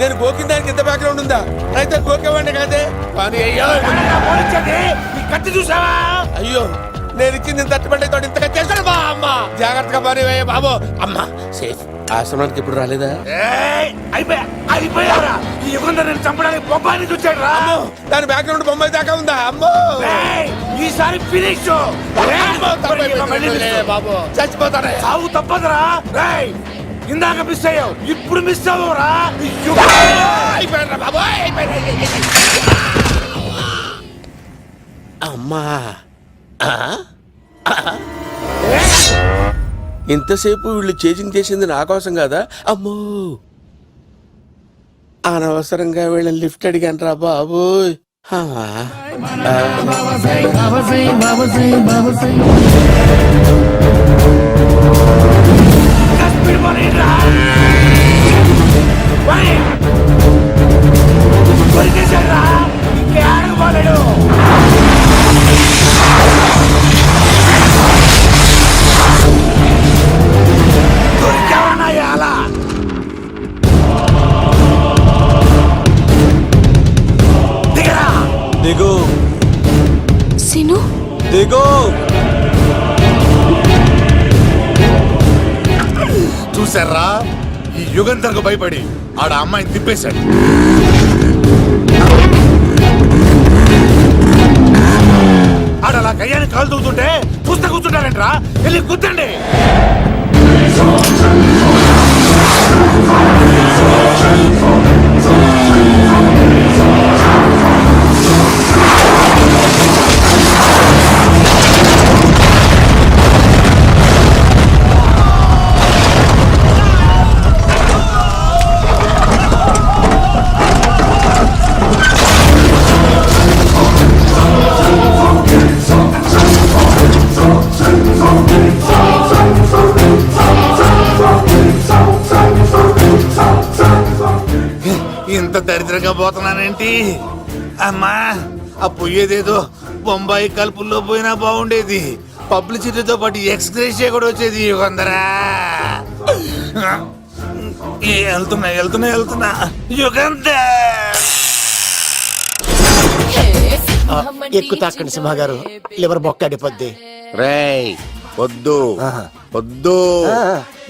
నేను గోకిన దానికి ఇంత బ్యాక్గ్రౌండ్ ఉందా? అయితే గోకేవాడిని కాదే. కానీ అయ్యో కత్తి చూసావా? అయ్యో నేను ఇచ్చింది తట్టుబడి తోటి ఇంతగా చేశాడు బా అమ్మ. జాగ్రత్తగా పని వేయ బాబు. అమ్మ సేఫ్. ఆశ్రమానికి ఇప్పుడు రాలేదా? అయిపోయారా? ఈ యుగంధర్ నేను చంపడానికి బొమ్మాయిని చూచాడు రా. అమ్మో, దాని బ్యాక్గ్రౌండ్ బొమ్మాయి దాకా ఉందా? అమ్మో ఈసారి ఫినిష్ బాబు చచ్చిపోతానే. సాగు తప్పదురా. ఇందాక మిస్ అయ్యావు, ఇప్పుడు మిస్ అవ్వరా. అయిపోయాడు బాబు. అమ్మా ఇంతసేపు వీళ్ళు చేజింగ్ చేసింది నా కోసం కాదా? అమ్మో అనవసరంగా వీళ్ళని లిఫ్ట్ అడిగాను రా బాబు. దిగు సిను దిగు. చూసారా, ఈ యుగంధర్కు భయపడి ఆడ అమ్మాయిని తిప్పేశాడు. ఆడ అలా కయ్యాన్ని కాలు తూగుతుంటే చూస్తే కూర్చుంటారంట్రా. వెళ్ళి కూర్చోండి. ఇంత దరిద్రంగా పోతున్నానేంటి? అమ్మా, ఆ పోయేదేదో బొంబాయి కలుపుల్లో పోయినా బాగుండేది. పబ్లిసిటీతో పాటు ఎక్స్గ్రేషియా కూడా వచ్చేది. యుగంధరా వెళ్తున్నా యుగంధర్. ఎక్కువ తాకండి సింహ గారు, లివర్ బొక్క అడిపోద్ది. రేయ్ వద్దు వద్దు,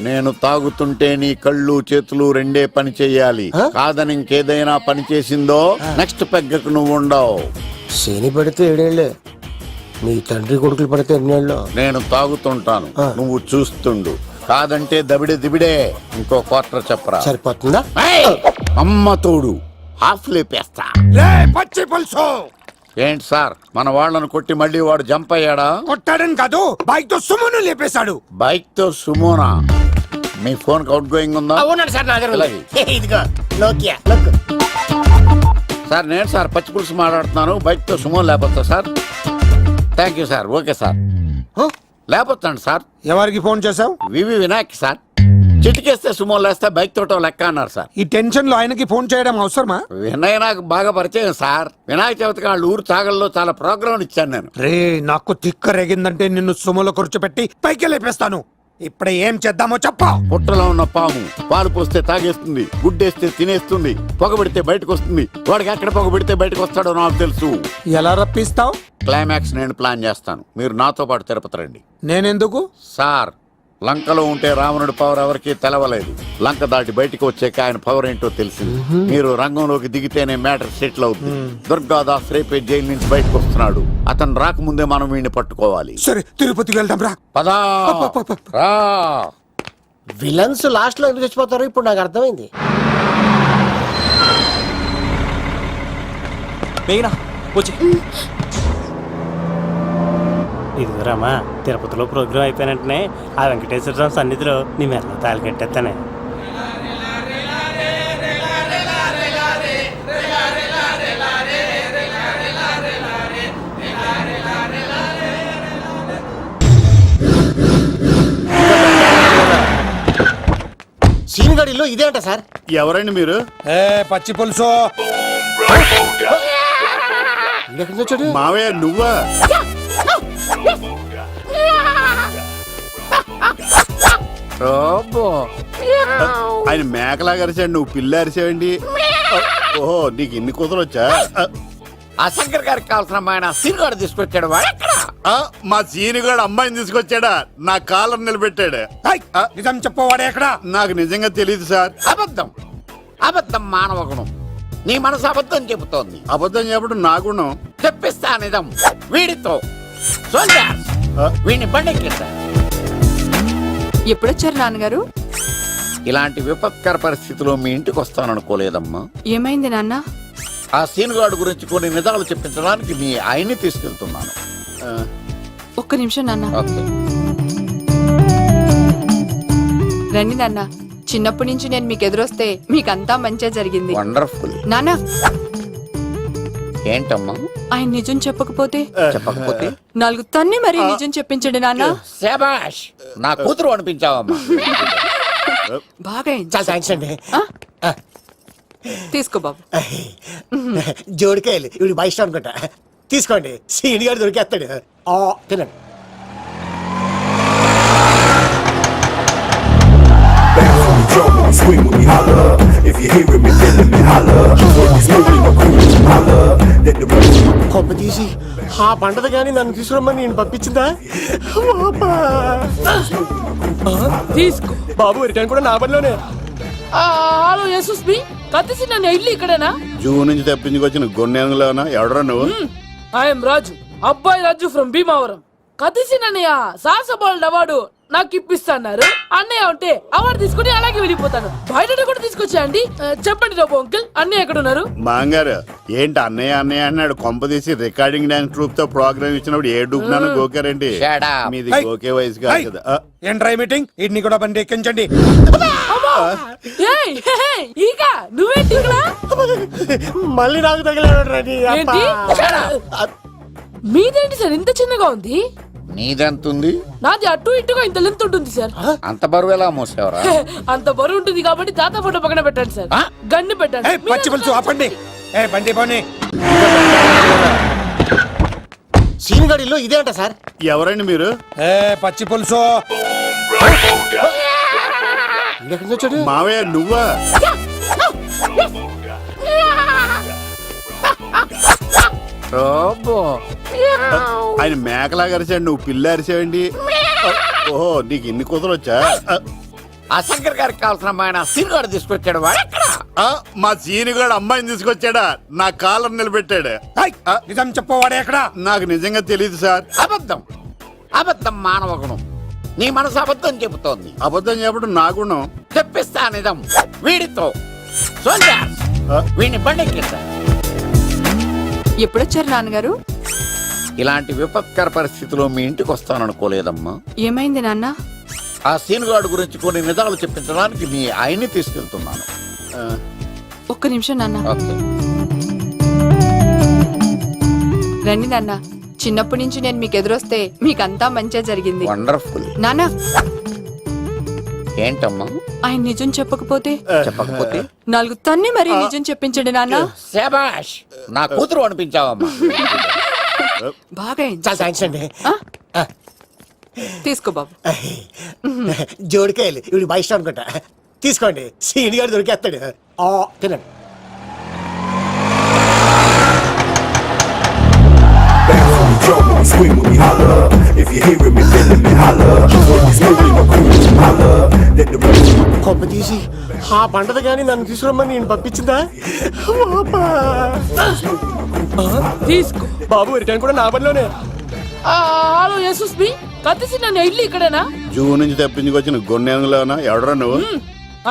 నేను తాగుతుంటే నీ కళ్ళు చేతులు రెండే పని చెయ్యాలి. కాదని ఇంకేదైనా పని చేసిందో నెక్స్ట్ పెగ్గకు నువ్వు ఉండవు. శని పడితే 7 ఏళ్ళే, మీ తండ్రి కొడుకులు పడితే 8 ఏళ్ళు. నేను తాగుతుంటాను, నువ్వు చూస్తుండు. కాదంటే దబిడే దిబిడే. ఇంకో క్వార్టర్ చెప్పరా. సరిపోతుందా? ఏయ్! అమ్మ తోడు హాఫ్ లేపేస్తా. పచ్చి పులుసు ఏంటి సార్, మన వాళ్ళను కొట్టి మళ్ళీ వాడు జంప్ అయ్యాడా? కొట్టాడని కాదు, బైక్ తో సుమను లేపేశాడు. బైక్ తో సుమోనా? మీ ఫోన్ అవుట్ గోయింగ్ ఉందా? అవునండి సార్, నా దగ్గర ఉంది. అలాగే. ఇదిగో నోకియా లుక్. సార్ నేను సార్ పచ్చి పులుసు మాట్లాడుతున్నాను. బైక్ తో సుమో లేకపోతా sir. Thank you sir. Okay sir, లేకపోతాను సార్. ఎవరికి ఫోన్ చేసావు? V V Vinayak sir. చిటికేస్తే సుమో లేస్తే బైక్ తోటో లెక్క అన్నారు సార్. ఈ టెన్షన్ లో ఆయనకి ఫోన్ చేయడం అవసరమా? వినయ్ నాకు బాగా పరిచయం సార్. వినాయక చవితికి వాళ్ళ ఊరు చాగల్లో చాలా ప్రోగ్రాం ఇచ్చాను నేను. రే, నాకు తిక్క రేగిందంటే నిన్ను సుమలో కూర్చోపెట్టి పైకి లేపేస్తాను. ఇప్పుడే ఏం చేద్దామో చెప్పా. పుట్టలో ఉన్న పాము పాలు పోస్తే తాగేస్తుంది, గుడ్డేస్తే తినేస్తుంది, పొగబెడితే బయటకు వస్తుంది. వాడికి ఎక్కడ పొగబెడితే బయటకు వస్తాడో నాకు తెలుసు. ఎలా రప్పిస్తావు? క్లైమాక్స్ నేను ప్లాన్ చేస్తాను, మీరు నాతో పాటు తిరుపతి రండి. నేనెందుకు? సార్, లంకలో ఉంటే రావణుడి పవర్ ఎవరికి తెలవలేదు. లంక దాటి బయటకు వచ్చాక ఆయన పవర్ ఏంటో తెలిసింది. మీరు రంగంలోకి దిగితేనే మ్యాటర్ సెటిల్ అవుతుంది. దుర్గాదాస్ రేపే జైలు నుంచి బయటకు వస్తున్నాడు. అతను రాకముందే మనం వీడిని పట్టుకోవాలి. సరే, తిరుపతికి వెళ్దాం రా. పదా రా. విలన్స్ లాస్ట్ లో ఎందుకు చచ్చిపోతారో ఇప్పుడు నాకు అర్థమైంది. ఇదిగోరామా, తిరుపతిలో ప్రోగ్రాం అయిపోయిన వెంటనే ఆ వెంకటేశ్వర స్వామి సన్నిధిలో నీ మెల్ల తాళి కట్టేస్తానే. సీన్ గడిలో ఇదే అంట సార్. ఎవరండి మీరు? పచ్చి పులుసు. ఎక్కడి నుంచి వచ్చాడు? మావయ్య నువ్వా? రాబో ఆయన మేకలాగా అరిచాడు, నువ్వు పిల్ల అరిచావండి. ఓహో, నీకు ఇన్ని కుదరొచ్చా? ఆ శంకర్ గారికి కావాల్సిన అమ్మాయి సీనుగాడు తీసుకొచ్చాడు. వాడు ఎక్కడ? మా సీనుగాడు అమ్మాయిని తీసుకొచ్చాడా, నా కాలర్ నిలబెట్టాడు. నిజం చెప్పవాడే ఎక్కడ? నాకు నిజంగా తెలియదు సార్. అబద్ధం, అబద్ధం మానవ గుణం. నీ మనసు అబద్ధం చెబుతోంది. అబద్ధం చెప్పడం నా గుణం. తెప్పిస్తా నిజం వీడితో. సోల్జర్స్, వీడిని బండెక్కిస్తా. ఎప్పుడొచ్చారు నాన్నగారు? ఇలాంటి విపత్కర పరిస్థితిలో మీ ఇంటికి వస్తాననుకోలేదమ్మా. ఏమైంది నాన్న? ఆ సీనుగాడు గురించి కొన్ని నిజాలు చెప్పించడానికి మీ ఆయన్ని తీసుకెళ్తున్నాను. ఒక్క నిమిషం నాన్న. ఓకే. రండి నాన్న. చిన్నప్పటి నుంచి నేను మీకు ఎదురొస్తే మీకంతా మంచిగా జరిగింది. వండర్ఫుల్. నాన్న, ఏంటమ్మా? ఆయన నిజం చెప్పకపోతే చెప్పకపోతే 4 తన్ని మరి నిజం చెప్పించండి నాన్న. శభాష్, నా కూతురు అనిపించావమ్మా. బాగా అయింది. చాలా థ్యాంక్స్ అండి. తీసుకో బాబు. జోడికాయలు ఇవి బయట అనుకుంటా. తీసుకోండి, సీని గారు దొరికేస్తాడు. తినండి. కొమ్మ తీసి ఆ పంటది కానీ నన్ను తీసుకురమ్మని నేను పంపించిందా? తీసుకో బాబు రిటర్న్ కూడా నా పనిలోనే. హలో యశస్వి, కత్తిసి నన్ను ఇల్లు ఇక్కడేనా? జూ నుంచి తప్పించుకొచ్చిన గొన్నెంగులోనా? ఎవడరా నువ్వు? ఐఎమ్ రాజు, అబ్బాయి రాజు ఫ్రమ్ భీమావరం. కత్తిసి నన్నయ్య సాహసబాల్ అవార్డు నాకు ఇప్పిస్తాన్నారు. అన్నయ్య ఉంటే అవార్డు తీసుకుని అలాగే వెళ్ళిపోతాను. బయట కూడా తీసుకొచ్చా అండి. చెప్పండి రాబు అంకిల్, అన్నయ్య ఎక్కడ ఉన్నారు? మాంగారు ఏంటి అన్నయ్య అన్నయ్య అన్నాడు? కొంప తీసి రికార్డింగ్ డాన్స్ ట్రూప్ తో ప్రోగ్రామ్ ఇచ్చినప్పుడు ఏ డూబ్నాను గోకారండి. Shut up. మీది గోకే వయసు కాదు కదా. ఏంట్రై మీటింగ్? ఇడ్ని కూడా బండి ఎక్కించండి. ఏయ్, హే, హే, ఈక నువ్వేంటి ఇక్కడ? మళ్ళీ నాకు తగిలాడు. ఏంటి? మీదేంటి సార్ ఇంత చిన్నగా ఉంది? నీదెంతుంది? నాది అటు ఇటుగా ఇంత లెంత్ ఉంటుంది సార్. అంత బరువు ఎలా మోసేవరా? అంత బరువు ఉంటుంది కాబట్టి తాత ఫోటో పక్కన పెట్టండి సార్. గన్ను పెట్టండి. పచ్చి పులుసు ఆపండి. బండి పోనీ. సీని గారి ఇల్లు ఇదే అంట సార్. ఎవరండి మీరు? పచ్చి పులుసు. ఎక్కడి నుంచి వచ్చాడు? మావయ్య నువ్వా? రోబో, ఆయన మేకలాగా అరిచాడు, నువ్వు పిల్ల అరిచావండి. ఓహో, నీకు ఇన్ని కుదరొచ్చా? ఆ శంకర్ గారికి కావాల్సిన అమ్మాయి సీనుగాడు తీసుకొచ్చాడు. వాడు ఎక్కడ? మా సీనుగాడు అమ్మాయిని తీసుకొచ్చాడా, నా కాలర్ నిలబెట్టాడు. నిజం చెప్పవాడే ఎక్కడ? నాకు నిజంగా తెలియదు సార్. అబద్ధం, అబద్ధం మానవ గుణం. నీ మనసు అబద్ధం చెబుతోంది. అబద్ధం చెప్పడం నా గుణం. తెప్పిస్తా నిజం వీడితో. సోల్జర్స్, వీడిని బండెక్కిస్తా. ఎప్పుడొచ్చారు నాన్నగారు? ఇలాంటి విపత్కర పరిస్థితిలో మీ ఇంటికి వస్తాననుకోలేదమ్మా. ఏమైంది నాన్న? ఆ సీనుగాడు గురించి కొన్ని నిజాలు చెప్పించడానికి మీ ఆయన్ని తీసుకెళ్తున్నాను. ఒక్క నిమిషం నాన్న. ఓకే. రండి నాన్న. చిన్నప్పటి నుంచి నేను మీకు ఎదురొస్తే మీకంతా మంచిగా జరిగింది. వండర్ఫుల్. నాన్న, ఏంటమ్మా? ఆయన నిజం చెప్పకపోతే చెప్పకపోతే 4 తన్ని మరి నిజం చెప్పించండి నాన్న. శభాష్, నా కూతురు అనిపించావమ్మా. బాగా అయింది. చాలా థ్యాంక్స్ అండి. తీసుకో బాబు. జోడికాయలు ఇవి బయట అనుకుంటా. తీసుకోండి, సీని గారు దొరికేస్తాడు. తినండి. కొమ్మ తీసి ఆ పంటది కానీ నన్ను తీసుకురమ్మని నేను పంపించిందా? తీసుకో బాబు రిటర్న్ కూడా నా పనిలోనే. హలో యశస్వి, కత్తిసి నన్ను ఇల్లు ఇక్కడేనా? జూ నుంచి తప్పించుకొచ్చిన గొన్నెంగులోనా? ఎవడరా నువ్వు?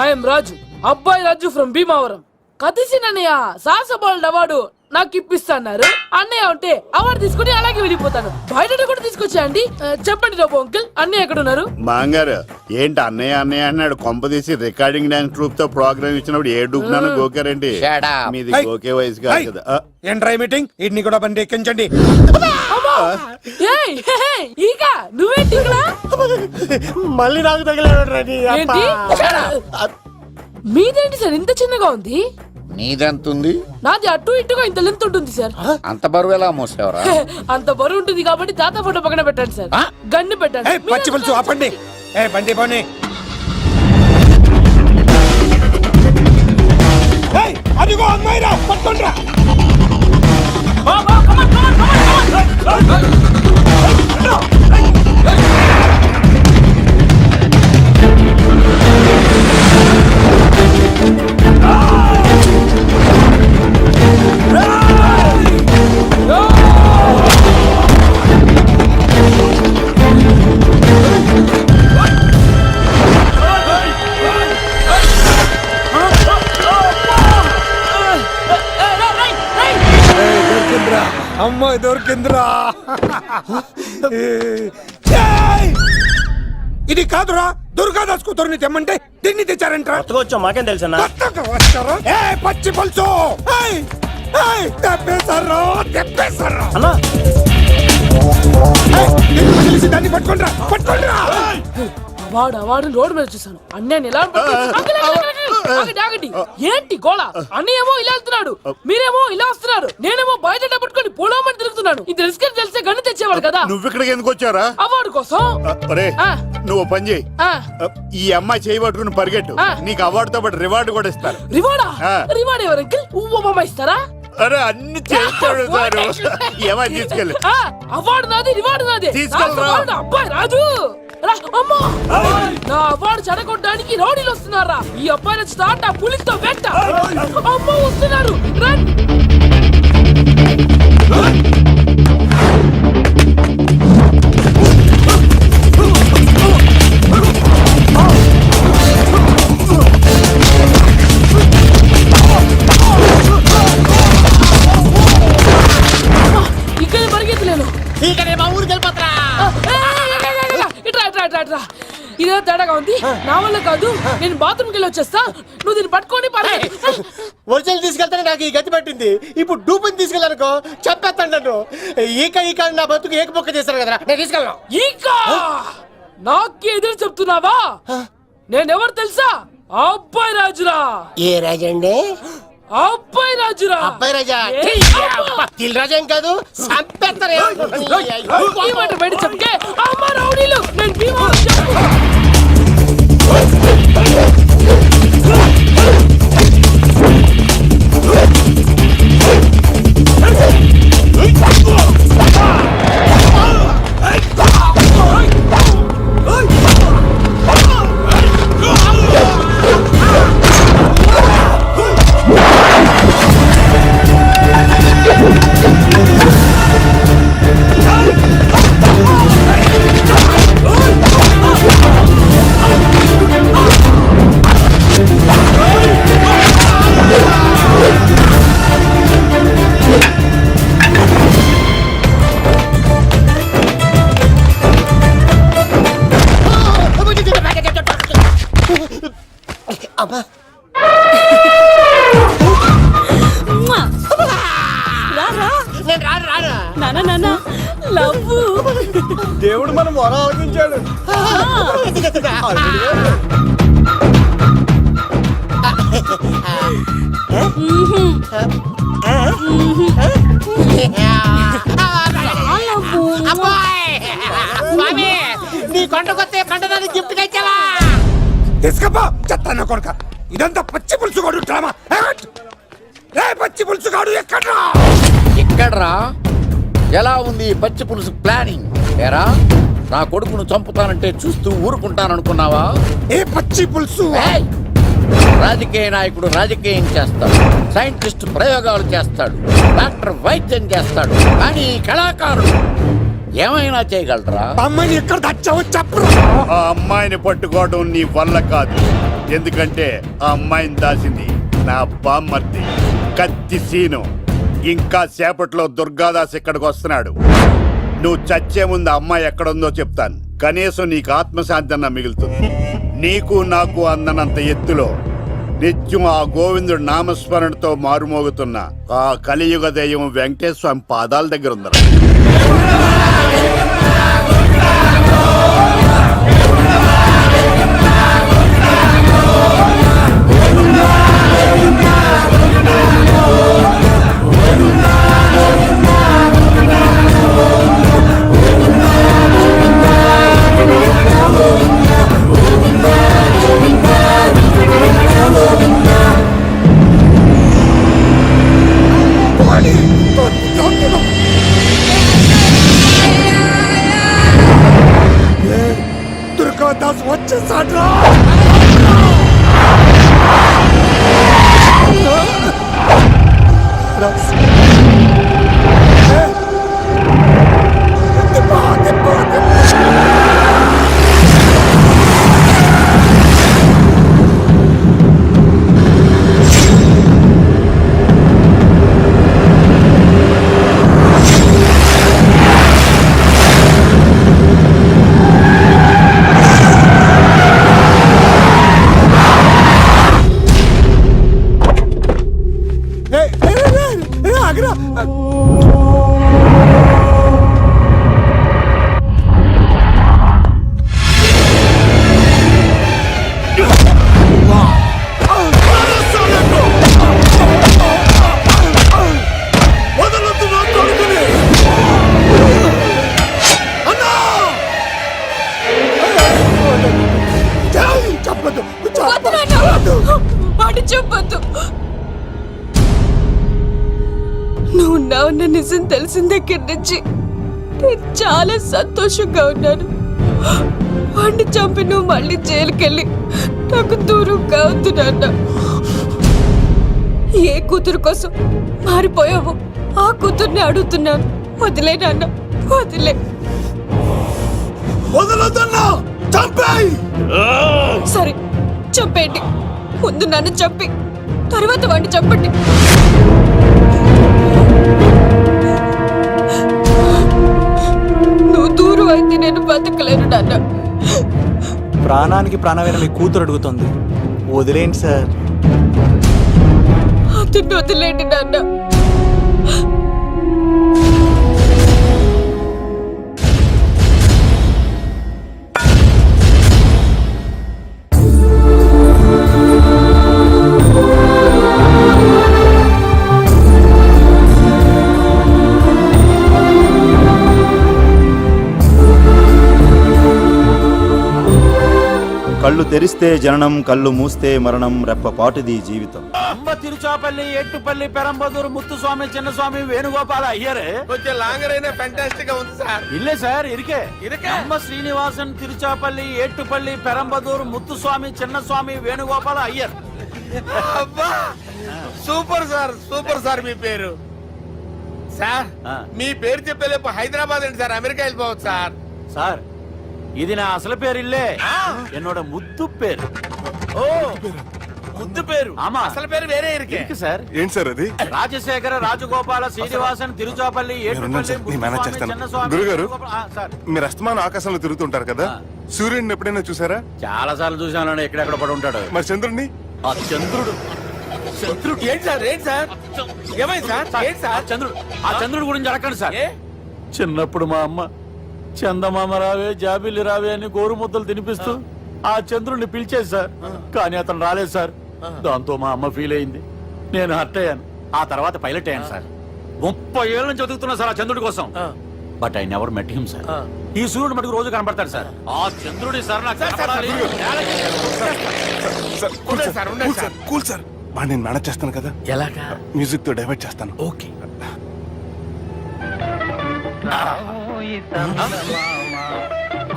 ఐఎమ్ రాజు, అబ్బాయి రాజు ఫ్రమ్ భీమావరం. కత్తిసి నన్నయ్య సాహసబాల్ అవార్డు నాకు ఇప్పిస్తాన్నారు. అన్నయ్య ఉంటే అవార్డు తీసుకుని అలాగే వెళ్ళిపోతాను. బయట కూడా తీసుకొచ్చా అండి. చెప్పండి రాబు అంకిల్, అన్నయ్య ఎక్కడ ఉన్నారు? మాంగారు ఏంటి అన్నయ్య అన్నయ్య అన్నాడు? కొంప తీసి రికార్డింగ్ డాన్స్ ట్రూప్ తో ప్రోగ్రామ్ ఇచ్చినప్పుడు ఏ డూబ్నాను గోకారండి. Shut up. మీది గోకే వయసు కాదు కదా. ఏంట్రై మీటింగ్? ఇడ్ని కూడా బండి ఎక్కించండి. ఏయ్, హే, హే, ఈక నువ్వేంటి ఇక్కడ? మళ్ళీ నాకు తగిలాడు. ఏంటి? మీదేంటి సార్ ఇంత చిన్నగా ఉంది? నీదెంతుంది? నాది అటు ఇటుగా ఇంత లెంత్ ఉంటుంది సార్. అంత బరువు ఎలా మోసేవరా? అంత బరువు ఉంటుంది కాబట్టి తాత ఫోటో పక్కన పెట్టండి సార్. గన్ను పెట్టండి. పచ్చి పులుసు ఆపండి. బండి పోనీ. అదిగో అమ్మాయిరా, పట్టుకోండిరా. అమ్మాయి దొరికిందిరా. ఏయ్! ఇది కాదురా, దుర్గాదాస్ కూతురుని తెమ్మంటే దీన్ని తెచ్చారంట్రా. కొత్తగా వచ్చాం, మాకేం తెలుసన్నా? కొత్తగా వచ్చారా? ఏయ్, పచ్చి పులుసు. ఏయ్, ఏయ్, తెప్పేశారు, తెప్పేశారు. అన్నా ఏయ్, ఎందుకు తెలిసి దాన్ని పట్టుకోండిరా, పట్టుకోండిరా. వాడు రోడ్డు మీద చూసాను అన్నయ్య ఎలా ఆగండి. ఏంటి గోళ? అన్నయ్య ఏమో ఇలా వెళ్తున్నాడు, మీరేమో ఇలా వస్తున్నారు, నేనేమో బయట పట్టుకొని పొలమని తిరుగుతున్నాను. ఇది తెలిస్తే గన్ను తెచ్చేవాడు కదా. నువ్వు ఇక్కడికి ఎందుకు వచ్చారా? అవార్డు కోసం. అరే ఆ. నువ్వు పని చేయి, ఆ, ఈ అమ్మాయి చేయి పట్టుకుని పరిగెట్టు, ఆ. నీకు అవార్డుతో పాటు రివార్డు కూడా ఇస్తారు. రివార్డా? ఆ. రివార్డ్ ఎవరు అంకిల్? ఉవ్వమ్మ ఇస్తారా? అరే అన్ని చేస్తాడు సారు. ఏమని తీసుకెళ్ళి ఆ, అవార్డు నాది, రివార్డు నాది. తీసుకెళ్ళరా. నా అవార్డు అబ్బాయి రాజు. రా, అమ్మా. నా అవార్డు చెడగొట్టడానికి రౌడీలు వస్తున్నారా? ఈ అబ్బాయి స్టార్ట్ ఆ పులితో వెంట. అమ్మ వస్తున్నారు, రన్. ఇక్కడ పరిగెత్తలేను. మా ఊరికి వెళ్ళిపోతారా? ఇట్రా ఇదే తేడాగా ఉంది. నా వల్ల కాదు, నేను బాత్రూమ్కి వెళ్ళి వచ్చేస్తా. నువ్వు దీన్ని పట్టుకొని ఒరిజినల్ తీసుకెళ్తానే నాకు ఈ గతి పట్టింది. ఇప్పుడు డూపుని తీసుకెళ్ళానుకో చెప్పేస్తాను నన్ను. ఈక నా బతుకు ఏకపొక్క చేశారు కదరా, నేను తీసుకెళ్ళను. ఇంకా నాకు ఎదురు చెప్తున్నావా? నేనెవరు తెలుసా? అబ్బాయి రాజురా. ఏ రాజండి? అబ్బాయి రాజురా. అబ్బాయి రాజా? దిల్ రాజా ఏం కాదు, చంపేస్తారు. ఈ మాట బయట చెప్తే అమ్మ రౌడీలు, నేను భీమవరం చెప్పు. దేవుడు మనం మొర ఆలకించాడు. నీ కొండకొస్తే పంటదానికి గిఫ్ట్ గా ఇచ్చావా? తీసుకపో చెత్తాను కొడుక. ఇదంతా పచ్చి పులుసుగాడు డ్రామా. పచ్చి పులుసుగాడు ఎక్కడ్రా? ఇక్కడ్రా. ఎలా ఉంది ఈ పచ్చి పులుసు ప్లానింగ్? ఏరా, నా కొడుకును చంపుతానంటే చూస్తూ ఊరుకుంటాననుకున్నావా? ఏ పచ్చి పులుసు? ఏయ్! రాజకీయ నాయకుడు రాజకీయం చేస్తాడు, సైంటిస్ట్ ప్రయోగాలు చేస్తాడు, డాక్టర్ వైద్యం చేస్తాడు, కానీ ఈ కళాకారుడు ఏమైనా చేయగలరా? అమ్మాయిని ఎక్కడ తెచ్చావో చెప్పరా. ఆ అమ్మాయిని పట్టుకోవడం నీ వల్ల కాదు, ఎందుకంటే ఆ అమ్మాయిని దాసింది నా బామ్మర్ది కత్తి సీను. ఇంకా సేపట్లో దుర్గాదాస్ ఇక్కడికి వస్తున్నాడు. నువ్వు చచ్చే ముందు అమ్మాయి ఎక్కడుందో చెప్తాను, కనీసం నీకు ఆత్మశాంతి అన్న మిగులుతుంది. నీకు నాకు అందనంత ఎత్తులో నిత్యం ఆ గోవిందుడు నామస్మరణతో మారుమోగుతున్న ఆ కలియుగ దైవం వెంకటేశ్వర స్వామి పాదాల దగ్గర ఉందరా. ఆగరా. వదలొద్దు నా కొడుకుని. అన్నా! చెప్పొద్దు. వాడు చెప్పొద్దు. నువ్వు ఉన్నావన్న నిజం తెలిసిన దగ్గర నుంచి నేను చాలా సంతోషంగా ఉన్నాను. వాడిని చంపి నువ్వు మళ్ళీ జైలుకెళ్ళి నాకు దూరంగా వద్దు నాన్న. ఏ కూతురు కోసం మారిపోయావో ఆ కూతుర్ని అడుగుతున్నాను. వదిలే నాన్న, వదిలే. వదలొద్దన్నా. చంపేయ్. సరే చంపేయండి. ముందు నన్ను చంపి తర్వాత వాడిని చంపండి. నువ్వు దూరం అయితే నేను బతకలేను నాన్న. ప్రాణానికి ప్రాణమైన మీ కూతురు అడుగుతుంది, వదిలేండి సార్. అతన్ని వదిలేండి నాన్న. కళ్ళు తెరిస్తే జననం, కళ్ళు మూస్తే మరణం, రెప్పపాటుది జీవితం. అమ్మ తిరుచాపల్లి, ఏట్టుపల్లి, పెరంబదూరు, ముత్తుస్వామి, చిన్నస్వామి, వేణుగోపాల అయ్యరే. కొంచెం లాంగర్ అయినా ఫెంటాస్టిక్ గా ఉంది సార్. ఇల్లే సార్ ఇరికే. ఇరికే? అమ్మ శ్రీనివాసన్, తిరుచాపల్లి, ఏట్టుపల్లి, పెరంబదూరు, ముత్తుస్వామి, చిన్నస్వామి, వేణుగోపాల అయ్యర్. అబ్బా సూపర్ సార్, సూపర్ సార్. మీ పేరు సార్, మీ పేరు చెప్పేలేపు హైదరాబాద్ అండి సార్, అమెరికా వెళ్ళిపోవచ్చు సార్. సార్ ఇది నా అసలు పేరు ఇల్లే, என்னோட ముద్దు పేరు. ఓ ముద్దు పేరు. ఆమా. అసలు పేరు వేరే ఇరికే. ఇరికి సార్. ఏంటి సార్ అది? రాజశేఖర, రాజగోపాల, శ్రీనివాసన్, తిరుచాపల్లి, ఏట్టుపల్లి, నేను మేనేజ్ చేస్తాను. గురుగారు, మీరు అస్తమానం ఆకాశంలో తిరుగుతుంటారు కదా, సూర్యుడిని ఎప్పుడైనా చూసారా? చాలా సార్లు చూసాను, ఎక్కడెక్కడ పడి ఉంటాడు. మరి చంద్రుడిని? ఆ చంద్రుడు. చంద్రుడు ఏంటి సార్? ఏంటి సార్? ఏమైంది సార్? ఏంటి సార్? చంద్రుడు. ఆ చంద్రుడు గురించి అడగండి సార్. చిన్నప్పుడు మా అమ్మ చందమామ రావే, జాబిల్లి రావే అని గోరు ముద్దలు తినిపిస్తూ ఆ చంద్రుడిని పిలిచేది సార్. కానీ అతను రాలేదు సార్. దాంతో మా అమ్మ ఫీల్ అయింది, నేను హర్ట్ అయ్యాను. ఆ తర్వాత పైలట్ అయ్యాను సార్. 30 ఏళ్ళ నుంచి చదువుతున్నా సార్ ఆ చంద్రుడి కోసం. But I never met him sir. ఈ సూర్యుడు మటుకు రోజు కనబడతాడు సార్. ఆ చంద్రుడి సార్ నాకు కనపడాలి. కూల్ సార్, బాగా నేను మేనేజ్ చేస్తాను కదా. ఎలాగా? మ్యూజిక్ తో డైవర్ట్ చేస్తాను. ఓకే.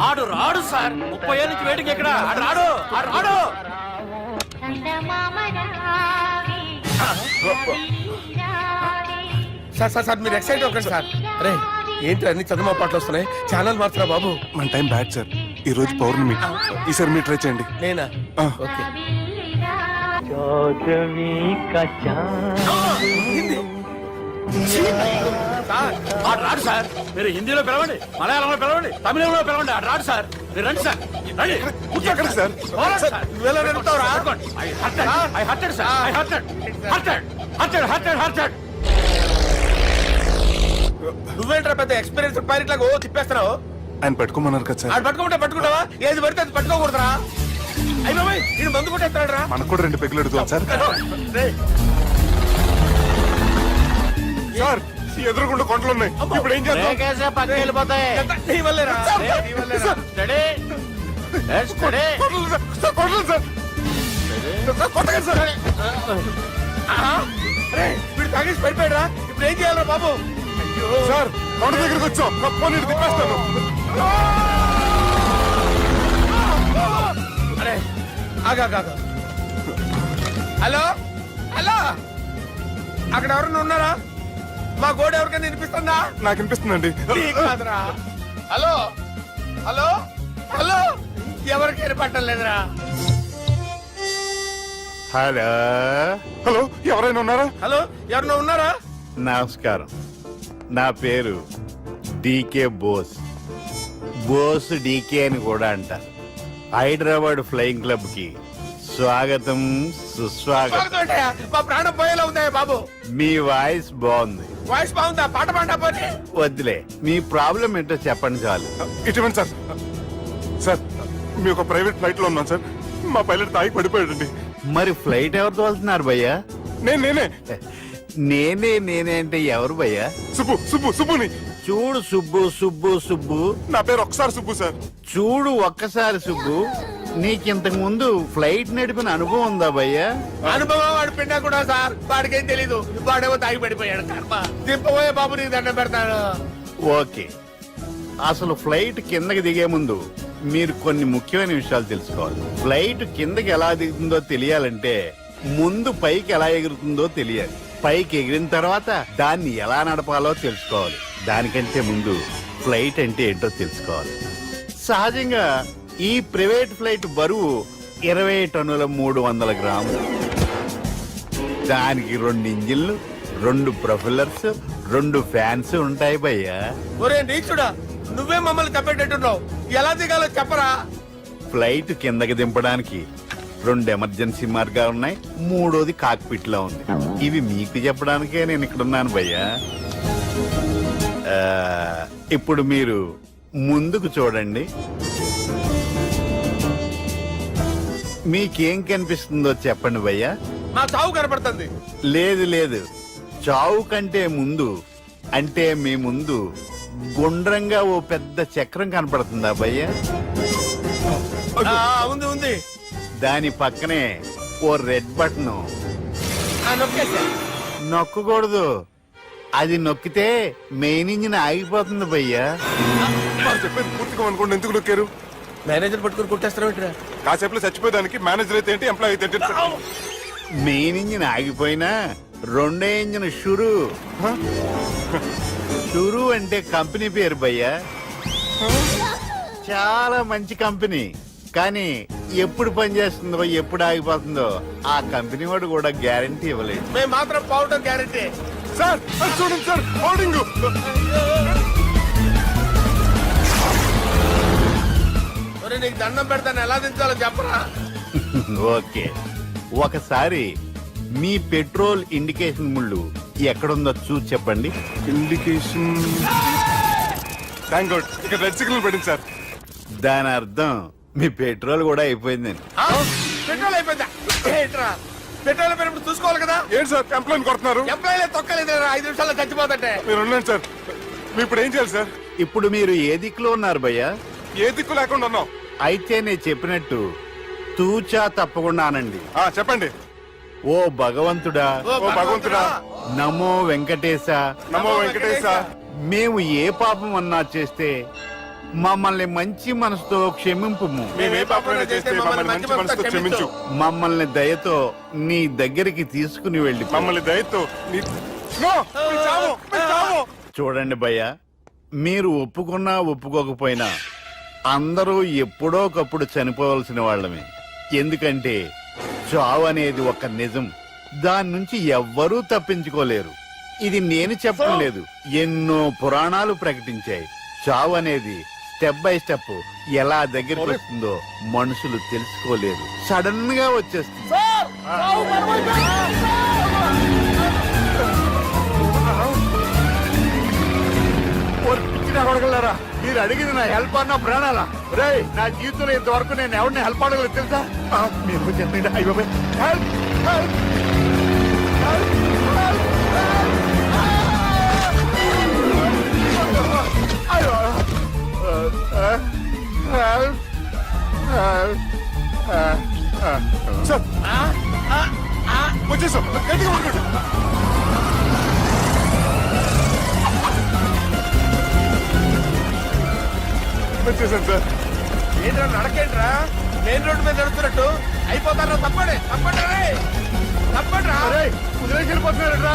ఆడు రాడు సార్. 30 ఏళ్ళ నుంచి వేటికి ఎక్కడ ఆడు రాడు. ఆడు రాడు. సార్ సార్ సార్ మీరు ఎక్సైట్ అవ్వకండి సార్. అరే ఏంటి అన్ని చదువు పాటలు వస్తున్నాయి, ఛానల్ మార్చరా బాబు. మన టైం బ్యాడ్ సార్, ఈ రోజు పౌర్ణమి. ఈసారి మీరు ట్రై చేయండి. నేనా? ఆ. ఓకే. సార్ ఆడు రాడు సార్. మీరు హిందీలో పిలవండి, మలయాళంలో పిలవండి, తమిళంలో పిలవండి. ఆడు రాడు సార్. మీరు రండి సార్, రండి. ఎక్కడ సార్? పోరాడు సార్. నువ్వెలా నిలుపుతావురా? I hurted, sir. I hurted. నువ్వేంట్రా పెద్ద ఎక్స్పీరియన్స్ పైరెట్ లాగా ఓ తిప్పేస్తున్నావు? ఆయన పెట్టుకోమన్నారు కదా సార్. ఆడు పట్టుకుంటే పట్టుకుంటావా? ఏది పడితే అది పట్టుకోకూడదురా. అయ్యి బాబాయ్ నేను మందు కొట్టేస్తాడు రా. మనకు కూడా 2 పెగ్గులు అడుగుతాం సార్. సార్ ఎదురుకుండా కొండలు ఉన్నాయి, ఇప్పుడు ఏం చేద్దాం? లేకేసే పక్కకి వెళ్ళిపోతాయి. నీ వల్లేరా? నీ వల్లేరా? Steady. Let's steady. కొట్టలేదు సార్. కొట్టలేదు సార్. అరే వీడు తాగేసి పడిపోయాడు రా. ఇప్పుడు ఏం చేయాలరా బాబు? అయ్యో సార్ కొండ దగ్గరికి వచ్చాం, ఫోన్ ఇటు తిప్పేస్తాను. అరే ఆగా. హలో హలో, అక్కడ ఎవరన్నా ఉన్నారా? మా గోడ ఎవరికైనా వినిపిస్తుందా? నాకు వినిపిస్తుందండి. నీకు కాదురా. హలో హలో హలో, ఎవరికి వినపట్టం లేదురా. హలో హలో, ఎవరైనా ఉన్నారా? హలో ఎవరన్నా ఉన్నారా? నమస్కారం, నా పేరు డీకే బోస్. బోస్ డీకే అని కూడా అంటారు. హైదరాబాద్ ఫ్లయింగ్ క్లబ్ కి స్వాగతం సుస్వాగతం. స్వాగతం ఏంటయ్యా? మా ప్రాణం పోయేలా ఉందా బాబు? మీ వాయిస్ బాగుంది. వాయిస్ బాగుందా? పాట పాడా పోనీ. వద్దులే, మీ ప్రాబ్లం ఏంటో చెప్పండి చాలు. ఇటువంటి సార్ సార్ మీ ఒక ప్రైవేట్ ఫ్లైట్ లో ఉన్నాం సార్. మా పైలట్ తాగి పడిపోయాడండి. మరి ఫ్లైట్ ఎవరు తోలుతున్నారు భయ్యా? నేనే నేనే అంటే ఎవరు భయ్యా? సుబ్బుని. చూడు సుబ్బు నా పేరు ఒకసారి సుబ్బు సార్. చూడు ఒక్కసారి సుబ్బు, నీకింతకు ముందు ఫ్లైట్ నడిపిన అనుభవం ఉందా భయ్యా? అనుభవం వాడు పిండా కూడా సార్. వాడికేం తెలీదు. వాడేమో తాగి పడిపోయాడు. కర్మ. దింపబోయే బాబు నీకు దండం పెడతాను. ఓకే, అసలు ఫ్లైట్ కిందకి దిగే ముందు మీరు కొన్ని ముఖ్యమైన విషయాలు తెలుసుకోవాలి. ఫ్లైట్ కిందకి ఎలా దిగుతుందో తెలియాలంటే ముందు పైకి ఎలా ఎగురుతుందో తెలియాలి. పైకి ఎగిరిన తర్వాత దాన్ని ఎలా నడపాలో తెలుసుకోవాలి. దానికంటే ముందు ఫ్లైట్ అంటే ఏంటో తెలుసుకోవాలి. సహజంగా ఈ ప్రైవేట్ ఫ్లైట్ బరువు 20 టన్నుల 300 గ్రాములు. దానికి 2 ఇంజిన్లు, 2 ప్రొఫెల్లర్స్, 2 ఫ్యాన్స్ ఉంటాయి భయ్యా. ఒరే నీచుడా, నువ్వే మమ్మల్ని తప్పేటట్టున్నావు. ఎలా దిగాలో చెప్పరా? ఫ్లైట్ కిందకి దింపడానికి 2 ఎమర్జెన్సీ మార్గాలు ఉన్నాయి. 3వది కాక్పిట్ లో ఉంది. ఇవి మీకు చెప్పడానికే నేను ఇక్కడ ఉన్నాను భయ్యా. ఇప్పుడు మీరు ముందుకు చూడండి. మీకేం కనిపిస్తుందో చెప్పండి భయ్యా. మా చావు కనపడుతుంది. లేదు, చావు కంటే ముందు అంటే మీ ముందు గుండ్రంగా ఓ పెద్ద చక్రం కనపడుతుందా భయ్యా? ఉంది. దాని పక్కనే ఓ రెడ్ బటన్. నొక్కకూడదు, అది నొక్కితే మెయిన్ ఇంజిన్ ఆగిపోతుంది భయ్యా. చెప్పేది పూర్తిగా అనుకోండి. ఎందుకు నొక్కారు? మేనేజర్ పట్టుకుని కుట్టేస్తారా? కాసేపులో చచ్చిపోయేదానికి మేనేజర్ అయితే ఏంటి, ఎంప్లాయ్ అయితే ఏంటి? మెయిన్ ఇంజిన్ ఆగిపోయినా 2వ ఇంజిన్ షురు అంటే కంపెనీ పేరు భయ్యా. చాలా మంచి కంపెనీ. కానీ ఎప్పుడు పనిచేస్తుందో ఎప్పుడు ఆగిపోతుందో ఆ కంపెనీ వాడు కూడా గ్యారంటీ ఇవ్వలేదు. మేము మాత్రం పౌడర్ గ్యారంటీ. సార్ చూడండి సార్, హోర్డింగ్. ఒరే నీకు దండం పెడతాను, ఎలా దించాలో చెప్పరా? ఓకే, ఒకసారి మీ పెట్రోల్ ఇండికేషన్ ముళ్ళు ఎక్కడుందో చూసి చెప్పండి. ఇండికేషన్. థ్యాంక్ గాడ్, ఇక్కడ రెడ్ సిగ్నల్ పెట్టింది సార్. దాని అర్థం మీ పెట్రోల్ కూడా అయిపోయిందని. పెట్రోల్ అయిపోయిందా? ఏంట్రా పెట్రోల్ అయిపోయినప్పుడు చూసుకోవాలి కదా. ఏంటి సార్ కంప్లైంట్ కొడుతున్నారు? ఎంప్లాయీలే తొక్కలేదు. 5 నిమిషాల్లో చచ్చిపోతుంటే మీరు ఉండండి సార్. మీరు ఇప్పుడు ఏం చేయాలి సార్? ఇప్పుడు మీరు ఏ దిక్కులో ఉన్నారు భయ్యా? ఏ దిక్కు లేకుండా ఉన్నాం. అయితే నేను చెప్పినట్టు తూచా తప్పకుండా అనండి. చెప్పండి. ఓ భగవంతుడా, ఓ భగవంతుడా, నమో వెంకటేశ, నమో వెంకటేశ. మేము ఏ పాపం అన్నా చేస్తే మమ్మల్ని మంచి మనసుతో క్షమింపుము. మేము ఏ పాపమైనా చేస్తే మమ్మల్ని మంచి మనసుతో క్షమించు. మమ్మల్ని దయతో నీ దగ్గరికి తీసుకుని వెళ్ళి మమ్మల్ని దయతో చూడండి భయ్యా, మీరు ఒప్పుకున్నా ఒప్పుకోకపోయినా అందరూ ఎప్పుడో ఒకప్పుడు చనిపోవలసిన వాళ్ళమే. ఎందుకంటే చావు అనేది ఒక నిజం. దాని నుంచి ఎవ్వరూ తప్పించుకోలేరు. ఇది నేను చెప్పడం లేదు, ఎన్నో పురాణాలు ప్రకటించాయి. చావు అనేది స్టెప్ బై స్టెప్ ఎలా దగ్గరికి వస్తుందో మనుషులు తెలుసుకోలేరు. సడన్ గా వచ్చేస్తుంది. మీరు అడిగింది నా హెల్ప్ అన్న ప్రాణాలా? రే, నా జీవితంలో ఇంతవరకు నేను ఎవరిని హెల్ప్ అడగలేదు తెలుసా? మీరు చెప్పండి. అయ్యో హెల్ప్ హెల్ప్ వచ్చేసాం. గట్టిగా పట్టుకోండి. వచ్చేసాను సార్. ఏంట్రా నడకేంట్రా? మెయిన్ రోడ్డు మీద నడుస్తున్నట్టు అయిపోతారా? తప్పండి తప్పండి రా. కుదిరేసి వెళ్ళిపోతున్నాడు రా.